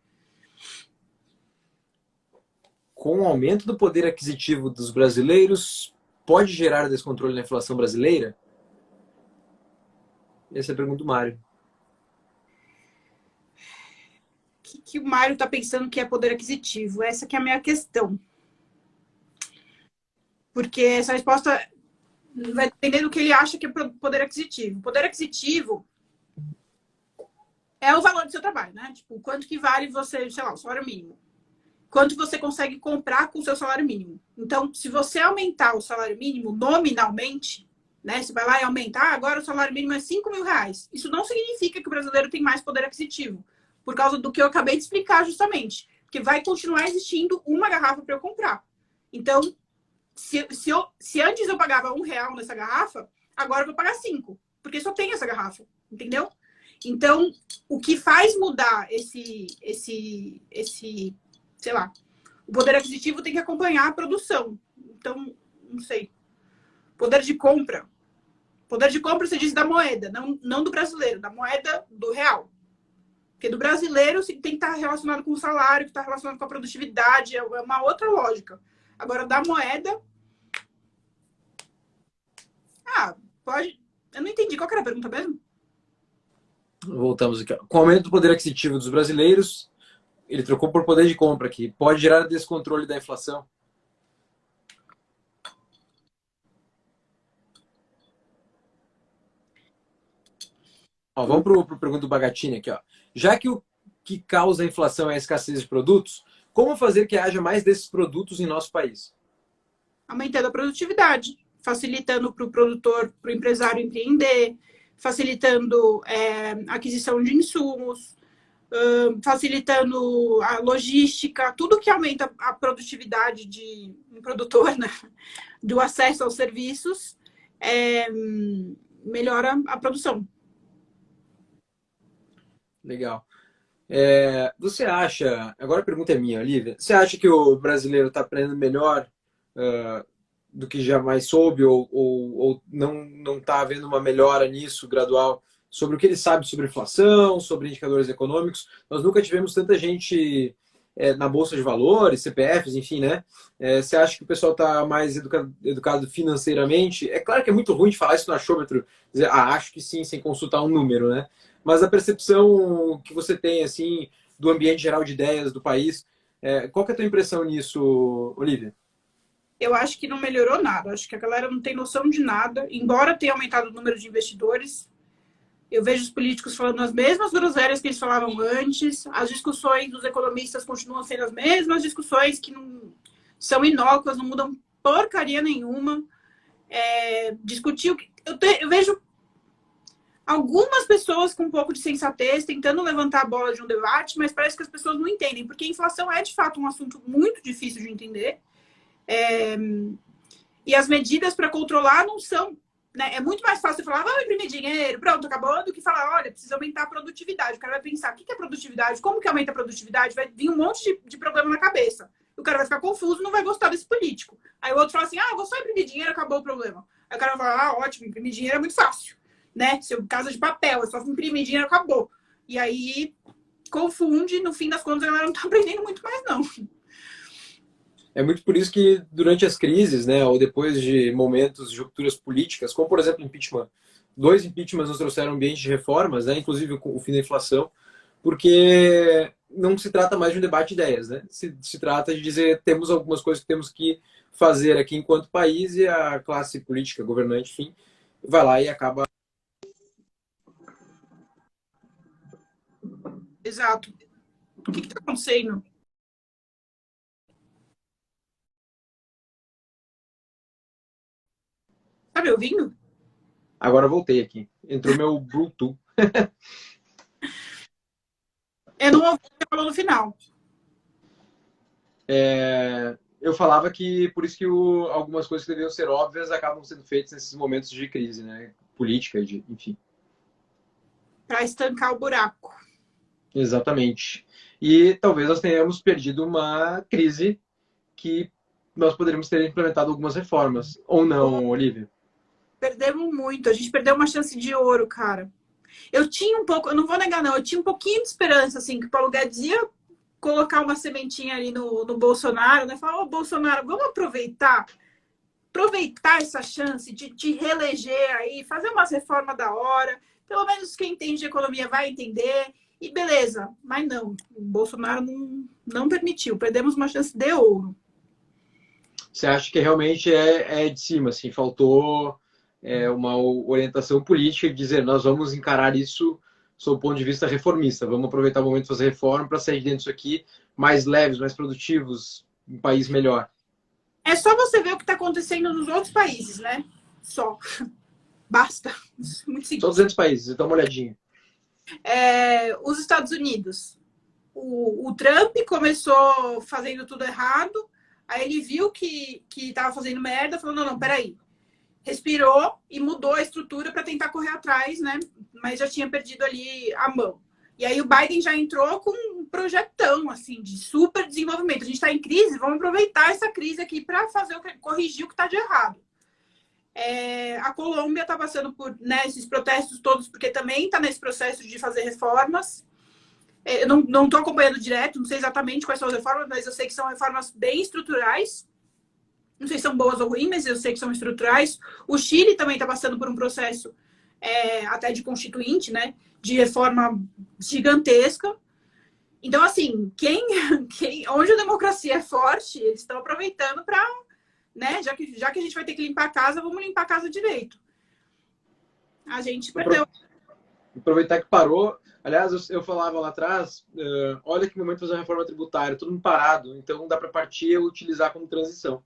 Com o aumento do poder aquisitivo dos brasileiros, pode gerar descontrole na inflação brasileira? Essa é a pergunta do Mário. Que o Mário está pensando que é poder aquisitivo? Essa que é a minha questão. Porque essa resposta vai depender do que ele acha que é poder aquisitivo. Poder aquisitivo é o valor do seu trabalho, né? Tipo, quanto que vale você, sei lá, o salário mínimo. Quanto você consegue comprar com o seu salário mínimo. Então, se você aumentar o salário mínimo nominalmente, né? Você vai lá e aumentar, agora o salário mínimo é R$5.000. Isso não significa que o brasileiro tem mais poder aquisitivo. Por causa do que eu acabei de explicar justamente. Porque vai continuar existindo uma garrafa para eu comprar. Então, se antes eu pagava R$1 nessa garrafa, agora eu vou pagar 5. Porque só tem essa garrafa. Entendeu? Então, o que faz mudar sei lá, o poder aquisitivo tem que acompanhar a produção. Então, não sei. Poder de compra. Poder de compra, você diz da moeda, não do brasileiro, da moeda do real. Porque do brasileiro tem que estar relacionado com o salário, que está relacionado com a produtividade, é uma outra lógica. Agora, da moeda... pode... Eu não entendi. Qual que era a pergunta mesmo? Voltamos aqui. Com o aumento do poder aquisitivo dos brasileiros, ele trocou por poder de compra aqui. Pode gerar descontrole da inflação? Vamos para a pergunta do Bagatini aqui. Já que o que causa a inflação é a escassez de produtos, como fazer que haja mais desses produtos em nosso país? Aumentando a produtividade, facilitando para o produtor, para o empresário empreender, facilitando a aquisição de insumos, facilitando a logística, tudo que aumenta a produtividade de um produtor, né? Do acesso aos serviços, melhora a produção. Legal. Você acha, agora a pergunta é minha, Olivia, você acha que o brasileiro está aprendendo melhor do que jamais soube ou não está havendo uma melhora nisso gradual sobre o que ele sabe sobre inflação, sobre indicadores econômicos? Nós nunca tivemos tanta gente na Bolsa de Valores, CPFs, enfim, né? Você acha que o pessoal está mais educado financeiramente? É claro que é muito ruim de falar isso no achômetro, dizer, acho que sim, sem consultar um número, né? Mas a percepção que você tem, assim, do ambiente geral de ideias do país, qual que é a tua impressão nisso, Olivia? Eu acho que não melhorou nada. Acho que a galera não tem noção de nada. Embora tenha aumentado o número de investidores, eu vejo os políticos falando as mesmas groselhas que eles falavam antes. As discussões dos economistas continuam sendo as mesmas discussões que não são inócuas, não mudam porcaria nenhuma. Discutir o que... Eu vejo algumas pessoas com um pouco de sensatez tentando levantar a bola de um debate, mas parece que as pessoas não entendem, porque a inflação é, de fato, um assunto muito difícil de entender. E as medidas para controlar não são... Né? É muito mais fácil falar, vamos imprimir dinheiro, pronto, acabou, do que falar, olha, precisa aumentar a produtividade. O cara vai pensar, o que é produtividade? Como que aumenta a produtividade? Vai vir um monte de problema na cabeça. O cara vai ficar confuso, não vai gostar desse político. Aí o outro fala assim, vou só imprimir dinheiro, acabou o problema. Aí o cara vai falar, ótimo, imprimir dinheiro é muito fácil. Né? Seu casa de papel, é só imprimir dinheiro, acabou. E aí confunde, no fim das contas, a galera não tá aprendendo muito mais, não. É muito por isso que durante as crises, né, ou depois de momentos de rupturas políticas, como por exemplo impeachment, 2 impeachments nos trouxeram um ambiente de reformas, né, inclusive o fim da inflação, porque não se trata mais de um debate de ideias, né? Se trata de dizer temos algumas coisas que temos que fazer aqui enquanto país e a classe política, governante, enfim, vai lá e acaba. Exato. O que está acontecendo? Tá me ouvindo? Agora voltei aqui. Entrou meu Bluetooth. Eu não ouvi o que você falou no final. Eu falava que por isso que algumas coisas que deveriam ser óbvias acabam sendo feitas nesses momentos de crise, né? Política, enfim. Para estancar o buraco. Exatamente. E talvez nós tenhamos perdido uma crise que nós poderíamos ter implementado algumas reformas. Ou não, Olivia? Perdemos muito. A gente perdeu uma chance de ouro, cara. Eu tinha um pouco, eu não vou negar, não, eu tinha um pouquinho de esperança, assim, que o Paulo Guedes ia colocar uma sementinha ali no Bolsonaro, né? Falar, Bolsonaro, vamos aproveitar essa chance de te reeleger aí, fazer umas reformas da hora. Pelo menos quem entende de economia vai entender. E beleza, mas não, o Bolsonaro não permitiu. Perdemos uma chance de ouro. Você acha que realmente é de cima, assim, faltou uma orientação política de dizer nós vamos encarar isso sob o ponto de vista reformista, vamos aproveitar o momento de fazer reforma para sair de dentro disso aqui mais leves, mais produtivos, um país melhor. É só você ver o que está acontecendo nos outros países, né? Só. Basta. Muito simples. Só 200 países, então uma olhadinha. Os Estados Unidos. O Trump começou fazendo tudo errado, aí ele viu que estava fazendo merda, falou, não, peraí. Respirou e mudou a estrutura para tentar correr atrás, né? Mas já tinha perdido ali a mão. E aí o Biden já entrou com um projetão, assim, de super desenvolvimento. A gente está em crise, vamos aproveitar essa crise aqui para corrigir o que está de errado. A Colômbia está passando por esses protestos todos, porque também está nesse processo de fazer reformas. Eu não estou acompanhando direto, não sei exatamente quais são as reformas, mas eu sei que são reformas bem estruturais. Não sei se são boas ou ruins, mas eu sei que são estruturais. O Chile também está passando por um processo até de constituinte, né? De reforma gigantesca. Então, assim, onde a democracia é forte, eles estão aproveitando para, né? Já que a gente vai ter que limpar a casa, vamos limpar a casa direito. A gente perdeu. Aproveitar que parou. Aliás, eu falava lá atrás, olha que momento de fazer uma reforma tributária, todo mundo parado, então dá para partir e utilizar como transição.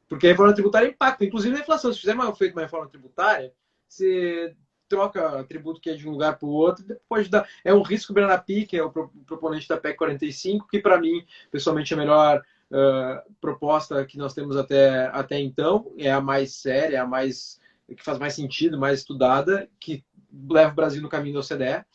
Porque a reforma tributária impacta, inclusive na inflação. Se fizer feito uma reforma tributária, você troca tributo que é de um lugar para o outro, pode dar. É um risco. O Bernarpi, que é o proponente da PEC 45, que para mim, pessoalmente, é a melhor proposta que nós temos até então, é a mais séria, a mais que faz mais sentido, mais estudada, que leva o Brasil no caminho da OCDE.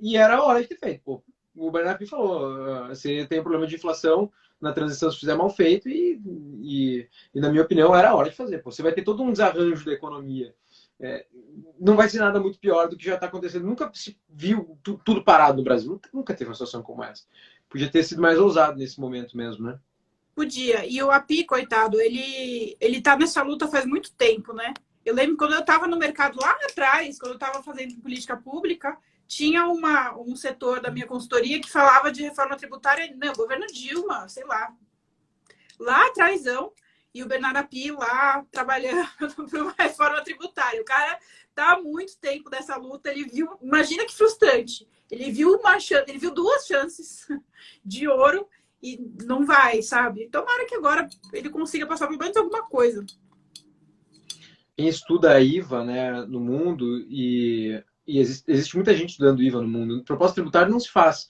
E era a hora de ter feito. Pô, o Bernarpi falou, você tem um problema de inflação na transição se fizer mal feito e na minha opinião, era a hora de fazer. Pô, você vai ter todo um desarranjo da economia. Não vai ser nada muito pior do que já está acontecendo. Nunca se viu tudo parado no Brasil. Nunca teve uma situação como essa. Podia ter sido mais ousado nesse momento mesmo, né? Podia. E o API, coitado, ele tá nessa luta faz muito tempo, né? Eu lembro quando eu estava no mercado lá atrás, quando eu estava fazendo política pública, tinha um setor da minha consultoria que falava de reforma tributária, não, governo Dilma, sei lá atrásão, e o Bernardo Api lá trabalhando para uma reforma tributária. O cara tá há muito tempo nessa luta, ele viu, imagina que frustrante, ele viu duas chances de ouro e não vai, sabe? Tomara que agora ele consiga passar por menos alguma coisa. Quem estuda a IVA, né, no mundo, e existe muita gente estudando IVA no mundo, proposta tributária não se faz.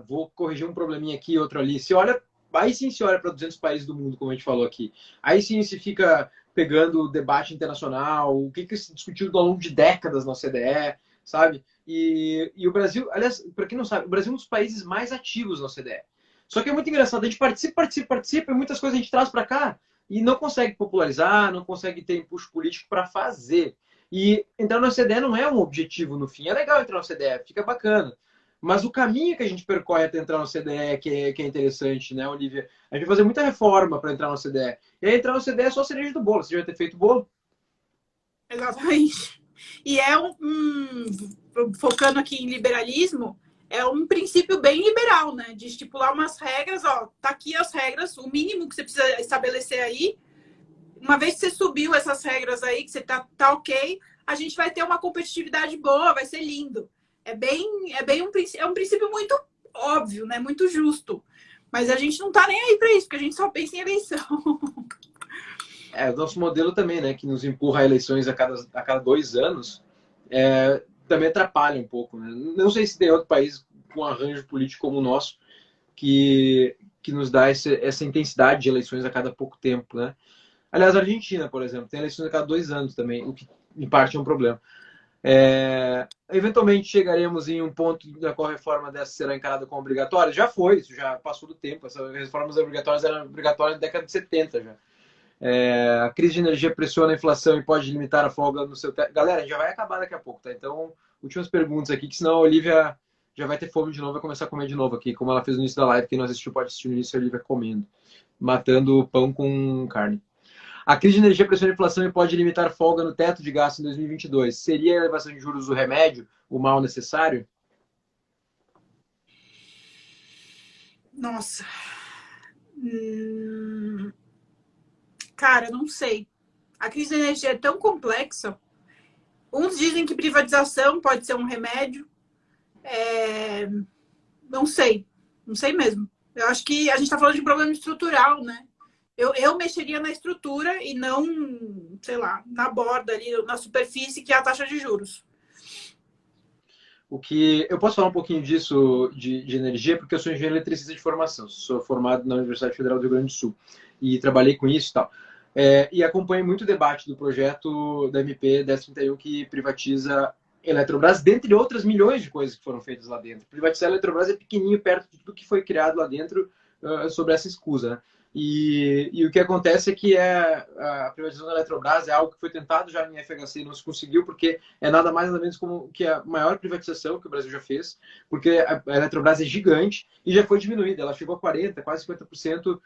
Vou corrigir um probleminha aqui, outro ali. Se olha, aí sim se olha para 200 países do mundo, como a gente falou aqui. Aí sim se fica pegando o debate internacional, o que se discutiu ao longo de décadas na OCDE, sabe? E o Brasil, aliás, para quem não sabe, o Brasil é um dos países mais ativos na OCDE. Só que é muito engraçado, a gente participa, e muitas coisas a gente traz para cá e não consegue popularizar, não consegue ter impulso político para fazer. E entrar na OCDE não é um objetivo no fim. É legal entrar na OCDE, fica bacana. Mas o caminho que a gente percorre até entrar na OCDE que é interessante, né, Olivia? A gente vai fazer muita reforma para entrar na OCDE. E aí entrar na OCDE é só a cereja do bolo. Você já vai ter feito o bolo? Exatamente. E focando aqui em liberalismo, é um princípio bem liberal, né? De estipular umas regras, tá aqui as regras, o mínimo que você precisa estabelecer aí. Uma vez que você subiu essas regras aí, que você tá ok, a gente vai ter uma competitividade boa, vai ser lindo. É um princípio muito óbvio, né? Muito justo. Mas a gente não tá nem aí para isso, porque a gente só pensa em eleição. O nosso modelo também, né? Que nos empurra a eleições a cada 2 anos, também atrapalha um pouco, né? Não sei se tem outro país com um arranjo político como o nosso que nos dá essa intensidade de eleições a cada pouco tempo, né? Aliás, a Argentina, por exemplo, tem eleições a cada 2 anos também, o que em parte é um problema. Eventualmente chegaremos em um ponto na qual a reforma dessa será encarada como obrigatória. Já foi, isso já passou do tempo. Essas reformas obrigatórias eram obrigatórias na década de 70 já. A crise de energia pressiona a inflação e pode limitar a folga no seu teto. Galera, já vai acabar daqui a pouco, tá? Então, últimas perguntas aqui, que senão a Olivia já vai ter fome de novo, vai começar a comer de novo aqui, como ela fez no início da live. Quem não assistiu pode assistir no início, a Olivia comendo, matando pão com carne. A crise de energia pressiona a inflação e pode limitar a folga no teto de gasto em 2022. Seria a elevação de juros o remédio, o mal necessário? Nossa. Cara, não sei. A crise da energia é tão complexa. Uns dizem que privatização pode ser um remédio. Não sei. Não sei mesmo. Eu acho que a gente está falando de um problema estrutural, né? Eu mexeria na estrutura e não, sei lá, na borda ali, na superfície, que é a taxa de juros. Eu posso falar um pouquinho disso de energia, porque eu sou engenheiro eletricista de formação. Sou formado na Universidade Federal do Rio Grande do Sul e trabalhei com isso e tal. E acompanhei muito o debate do projeto da MP 1031 que privatiza Eletrobras, dentre outras milhões de coisas que foram feitas lá dentro. Privatizar a Eletrobras é pequenininho perto de tudo que foi criado lá dentro sobre essa escusa, né? E o que acontece é que a privatização da Eletrobras é algo que foi tentado já em FHC e não se conseguiu, porque é nada mais nada menos como que a maior privatização que o Brasil já fez, porque a Eletrobras é gigante e já foi diminuída. Ela chegou a 40%, quase 50%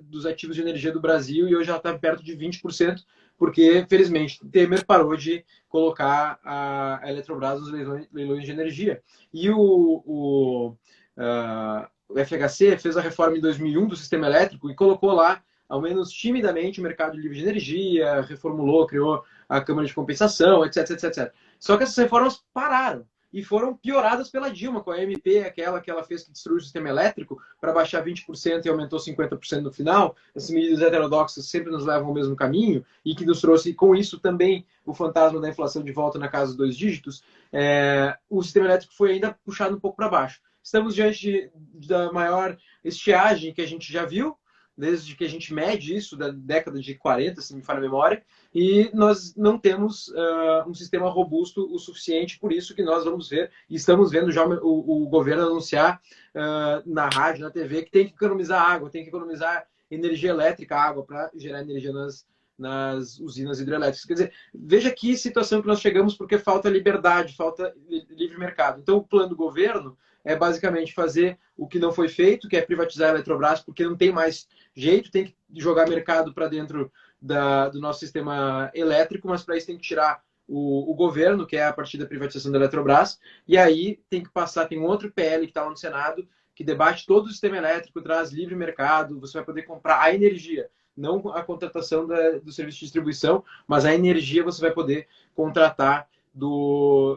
dos ativos de energia do Brasil e hoje ela está perto de 20%, porque, felizmente, Temer parou de colocar a Eletrobras nos leilões de energia. E o FHC fez a reforma em 2001 do sistema elétrico e colocou lá, ao menos timidamente, o mercado livre de energia, reformulou, criou a Câmara de Compensação, etc. Só que essas reformas pararam. e foram pioradas pela Dilma, com a MP, aquela que ela fez que destruiu o sistema elétrico para baixar 20% e aumentou 50% no final. Essas medidas heterodoxas sempre nos levam ao mesmo caminho e que nos trouxe, com isso, também o fantasma da inflação de volta na casa dos 2 dígitos. O sistema elétrico foi ainda puxado um pouco para baixo. Estamos diante da maior estiagem que a gente já viu, desde que a gente mede isso, da década de 40, se me falha a memória, e nós não temos um sistema robusto o suficiente, por isso que nós vamos ver, e estamos vendo já o governo anunciar na rádio, na TV, que tem que economizar água, tem que economizar energia elétrica, água, para gerar energia nas usinas hidrelétricas. Quer dizer, veja que situação que nós chegamos porque falta liberdade, falta livre mercado. Então, o plano do governo é basicamente fazer o que não foi feito, que é privatizar a Eletrobras, porque não tem mais jeito, tem que jogar mercado para dentro do nosso sistema elétrico, mas para isso tem que tirar o governo, que é a partir da privatização da Eletrobras, e aí tem que passar, tem um outro PL que está lá no Senado, que debate todo o sistema elétrico, traz livre mercado, você vai poder comprar a energia, não a contratação do serviço de distribuição, mas a energia você vai poder contratar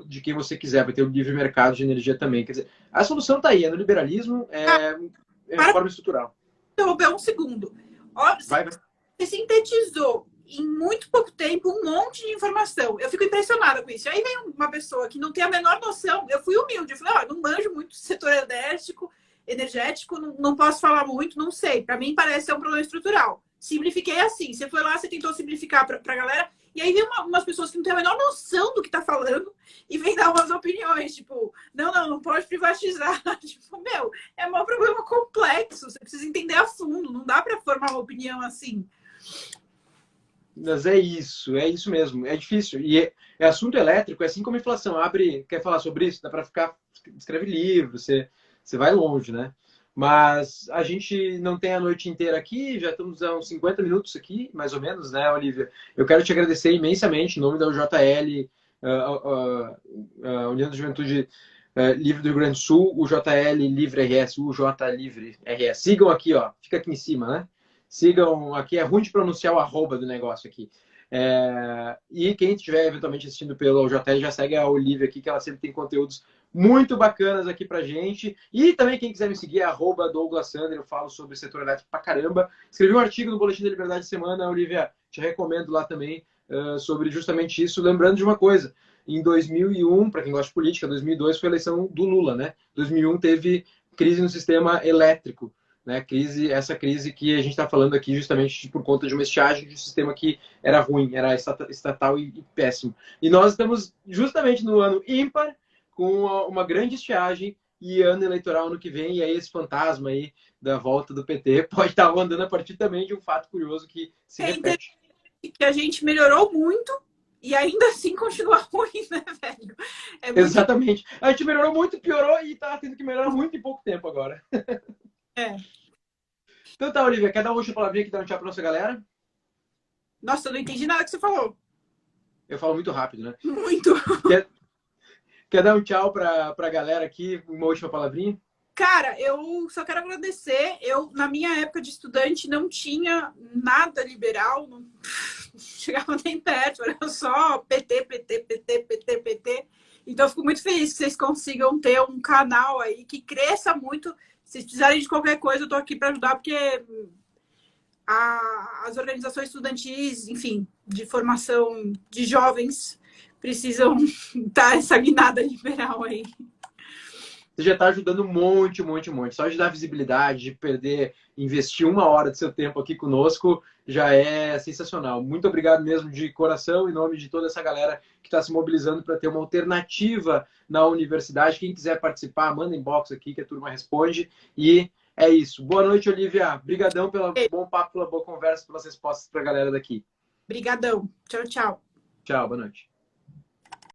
de quem você quiser, vai ter o livre mercado de energia também. Quer dizer, a solução está aí, é no liberalismo, é reforma estrutural. Interromper um segundo. Você sintetizou em muito pouco tempo um monte de informação. Eu fico impressionada com isso. Aí vem uma pessoa que não tem a menor noção. Eu fui humilde, eu falei, não manjo muito do setor energético, não posso falar muito, não sei. Para mim parece ser um problema estrutural. Simplifiquei assim. Você foi lá, você tentou simplificar para a galera. E aí vem umas pessoas que não têm a menor noção do que tá falando e vem dar umas opiniões, tipo, não pode privatizar. Tipo, é um problema complexo, você precisa entender a fundo, não dá para formar uma opinião assim. Mas é isso mesmo, é difícil. E é assunto elétrico, é assim como a inflação. Quer falar sobre isso? Dá para escreve livro, você vai longe, né? Mas a gente não tem a noite inteira aqui, já estamos há uns 50 minutos aqui, mais ou menos, né, Olivia? Eu quero te agradecer imensamente em nome da UJL, União da Juventude Livre do Rio Grande do Sul, o JL Livre RS, o J Livre RS. Sigam aqui, ó, fica aqui em cima, né? Sigam aqui, é ruim de pronunciar o arroba do negócio aqui. E quem estiver eventualmente assistindo pelo JL já segue a Olivia aqui, que ela sempre tem conteúdos muito bacanas aqui pra gente. E também quem quiser me seguir é @DouglasSander, eu falo sobre o setor elétrico pra caramba. Escrevi um artigo no Boletim da Liberdade de Semana, Olivia, te recomendo lá também sobre justamente isso. Lembrando de uma coisa, em 2001, para quem gosta de política, 2002 foi a eleição do Lula, né? 2001 teve crise no sistema elétrico, né? Essa crise que a gente está falando aqui justamente por conta de uma estiagem de um sistema que era ruim, era estatal e péssimo. E nós estamos justamente no ano ímpar, com uma grande estiagem e ano eleitoral ano que vem, e aí esse fantasma aí da volta do PT pode estar andando a partir também de um fato curioso que se repete. Que a gente melhorou muito e ainda assim continua ruim, né, velho? Exatamente. A gente melhorou muito, piorou e tá tendo que melhorar muito em pouco tempo agora. Então tá, Olivia, quer dar uma última palavrinha aqui, dar um tchau pra nossa galera? Nossa, eu não entendi nada que você falou. Eu falo muito rápido, né? Muito. Quer dar um tchau pra galera aqui, uma última palavrinha? Cara, eu só quero agradecer. Eu, na minha época de estudante, não tinha nada liberal, não chegava nem perto, era só PT, PT, PT, PT, PT. Então, eu fico muito feliz que vocês consigam ter um canal aí que cresça muito. Se vocês precisarem de qualquer coisa, eu tô aqui para ajudar, porque as organizações estudantis, enfim, de formação de jovens, precisam dar essa guinada liberal aí. Você já está ajudando um monte. Só de dar visibilidade, de investir 1 hora do seu tempo aqui conosco, já é sensacional. Muito obrigado mesmo de coração, em nome de toda essa galera que está se mobilizando para ter uma alternativa na universidade. Quem quiser participar, manda inbox aqui que a turma responde. E é isso. Boa noite, Olivia. Obrigadão pelo bom papo, pela boa conversa, pelas respostas para a galera daqui. Obrigadão. Tchau, tchau. Tchau, boa noite.